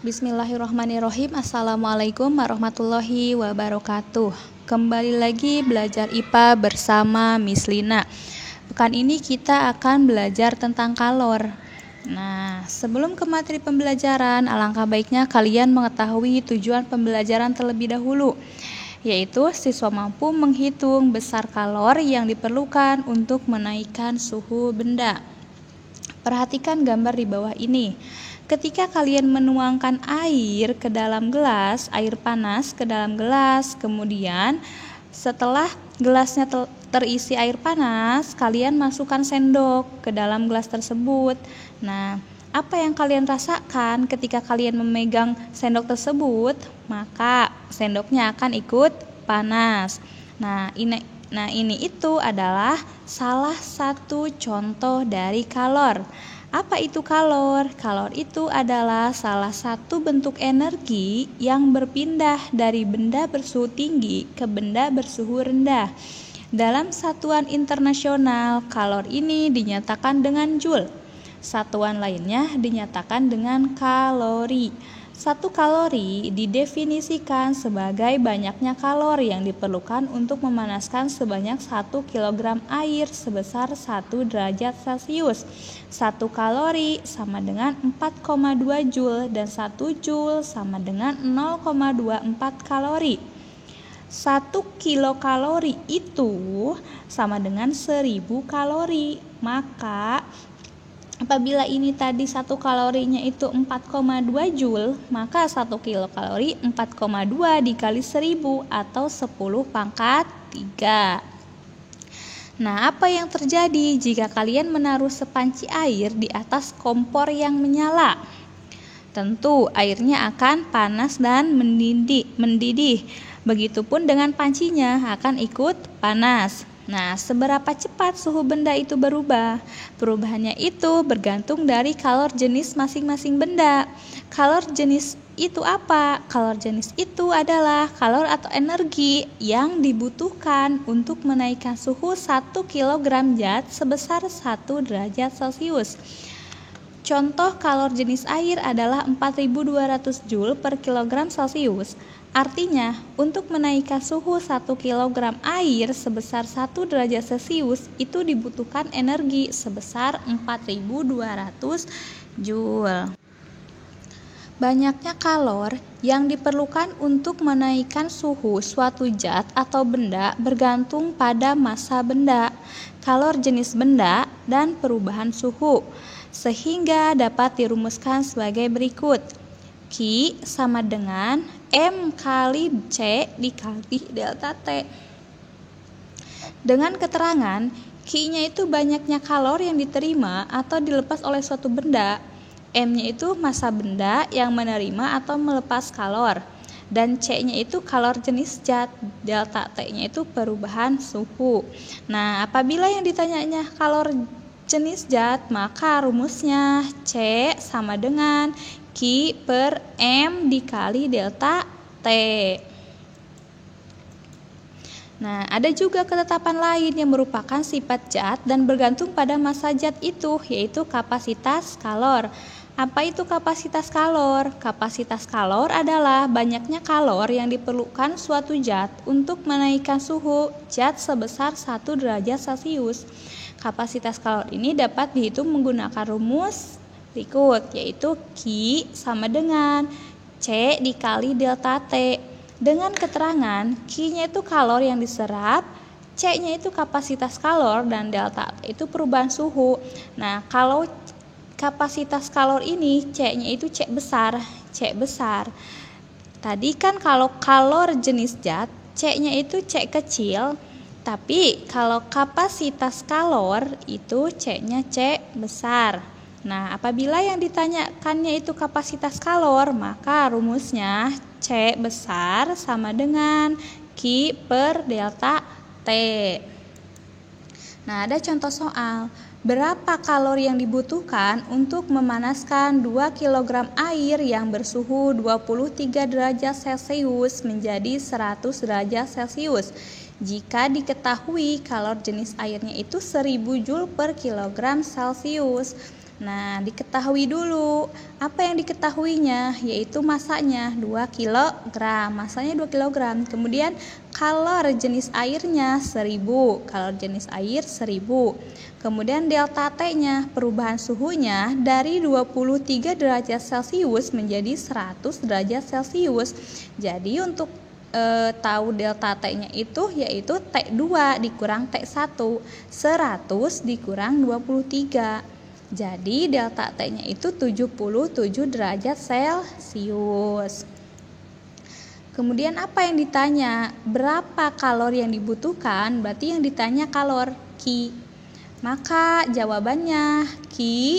Bismillahirrahmanirrahim. Assalamualaikum warahmatullahi wabarakatuh. Kembali lagi belajar IPA bersama Miss Lina. Pekan ini kita akan belajar tentang kalor. Nah, sebelum ke materi pembelajaran, alangkah baiknya kalian mengetahui tujuan pembelajaran terlebih dahulu, yaitu siswa mampu menghitung besar kalor yang diperlukan untuk menaikkan suhu benda. Perhatikan gambar di bawah ini. Ketika kalian menuangkan air ke dalam gelas, air panas ke dalam gelas, kemudian setelah gelasnya terisi air panas, kalian masukkan sendok ke dalam gelas tersebut. Nah, apa yang kalian rasakan ketika kalian memegang sendok tersebut? Maka sendoknya akan ikut panas. Nah, ini itu adalah salah satu contoh dari kalor. Apa itu kalor? Kalor itu adalah salah satu bentuk energi yang berpindah dari benda bersuhu tinggi ke benda bersuhu rendah. Dalam satuan internasional, kalor ini dinyatakan dengan joule. Satuan lainnya dinyatakan dengan kalori. Satu kalori didefinisikan sebagai banyaknya kalori yang diperlukan untuk memanaskan sebanyak 1 kg air sebesar 1 derajat Celcius. 1 kalori sama dengan 4,2 joule dan 1 joule sama dengan 0,24 kalori. 1 kilokalori itu sama dengan 1000 kalori. Maka apabila ini tadi 1 kalorinya itu 4,2 joule, maka 1 kilokalori 4,2 dikali 1000 atau 10 pangkat 3. Nah, apa yang terjadi jika kalian menaruh sepanci air di atas kompor yang menyala? Tentu airnya akan panas dan mendidih. Begitupun dengan pancinya akan ikut panas. Nah, seberapa cepat suhu benda itu berubah? Perubahannya itu bergantung dari kalor jenis masing-masing benda. Kalor jenis itu apa? Kalor jenis itu adalah kalor atau energi yang dibutuhkan untuk menaikkan suhu 1 kg zat sebesar 1 derajat Celcius. Contoh kalor jenis air adalah 4200 joule per kilogram Celcius. Artinya, untuk menaikkan suhu 1 kg air sebesar 1 derajat Celcius itu dibutuhkan energi sebesar 4200 joule. Banyaknya kalor yang diperlukan untuk menaikkan suhu suatu zat atau benda bergantung pada massa benda, kalor jenis benda, dan perubahan suhu, sehingga dapat dirumuskan sebagai berikut. Q sama dengan M kali C dikali delta T. Dengan keterangan, Q-nya itu banyaknya kalor yang diterima atau dilepas oleh suatu benda, M-nya itu massa benda yang menerima atau melepas kalor, dan C-nya itu kalor jenis zat, delta T-nya itu perubahan suhu. Nah, apabila yang ditanyanya kalor jenis zat, maka rumusnya C sama dengan Q per M dikali delta T. Nah, ada juga ketetapan lain yang merupakan sifat zat dan bergantung pada massa zat itu, yaitu kapasitas kalor. Apa itu kapasitas kalor? Kapasitas kalor adalah banyaknya kalor yang diperlukan suatu zat untuk menaikkan suhu zat sebesar 1 derajat Celcius. Kapasitas kalor ini dapat dihitung menggunakan rumus berikut, yaitu Q sama dengan C dikali delta T. Dengan keterangan, Q-nya itu kalor yang diserap, C-nya itu kapasitas kalor, dan delta T itu perubahan suhu. Nah, kalau kapasitas kalor ini, C-nya itu C besar. Tadi kan kalau kalor jenis zat, C-nya itu C kecil, tapi kalau kapasitas kalor itu C-nya C besar. Nah, apabila yang ditanyakannya itu kapasitas kalor, maka rumusnya C besar sama dengan Q per delta T. Nah, ada contoh soal. Berapa kalori yang dibutuhkan untuk memanaskan 2 kg air yang bersuhu 23 derajat Celcius menjadi 100 derajat Celcius? Jika diketahui kalor jenis airnya itu 1000 joule per kilogram Celcius. Nah, diketahui dulu. Apa yang diketahuinya? Yaitu masanya 2 kg. Masanya 2 kg. Kemudian kalor jenis airnya 1000. Kalor jenis air 1000. Kemudian delta T-nya, perubahan suhunya dari 23 derajat Celcius menjadi 100 derajat Celcius. Jadi untuk tahu delta T-nya itu yaitu T2 dikurang T1. 100 dikurang 23. Jadi delta T-nya itu 77 derajat Celcius. Kemudian apa yang ditanya? Berapa kalori yang dibutuhkan? Berarti yang ditanya kalor Q. Maka jawabannya Q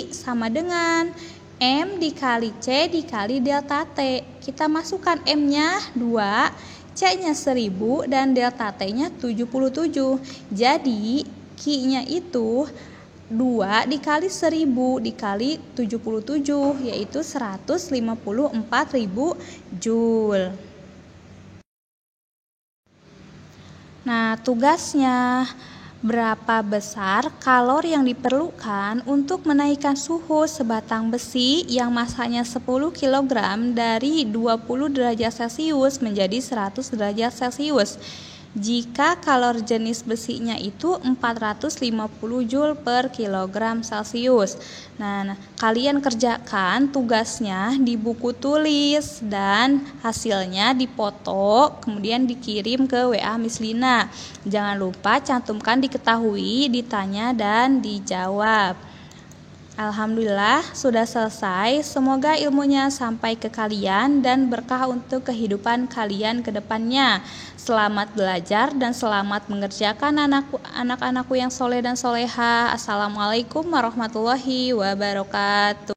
sama dengan M dikali C dikali delta T. Kita masukkan M-nya 2, C-nya 1000 dan delta T-nya 77. Jadi Q-nya itu 2 dikali 1000 dikali 77 yaitu 154.000 Joule. Nah, tugasnya berapa besar kalor yang diperlukan untuk menaikkan suhu sebatang besi yang masanya 10 kg dari 20 derajat Celcius menjadi 100 derajat Celcius. Jika kalor jenis besinya itu 450 Joule per kilogram Celcius. Nah, kalian kerjakan tugasnya di buku tulis dan hasilnya dipoto, kemudian dikirim ke WA Miss Lina. Jangan lupa cantumkan diketahui, ditanya, dan dijawab. Alhamdulillah sudah selesai. Semoga ilmunya sampai ke kalian dan berkah untuk kehidupan kalian ke depannya. Selamat belajar dan selamat mengerjakan anak-anakku yang soleh dan soleha. Assalamualaikum warahmatullahi wabarakatuh.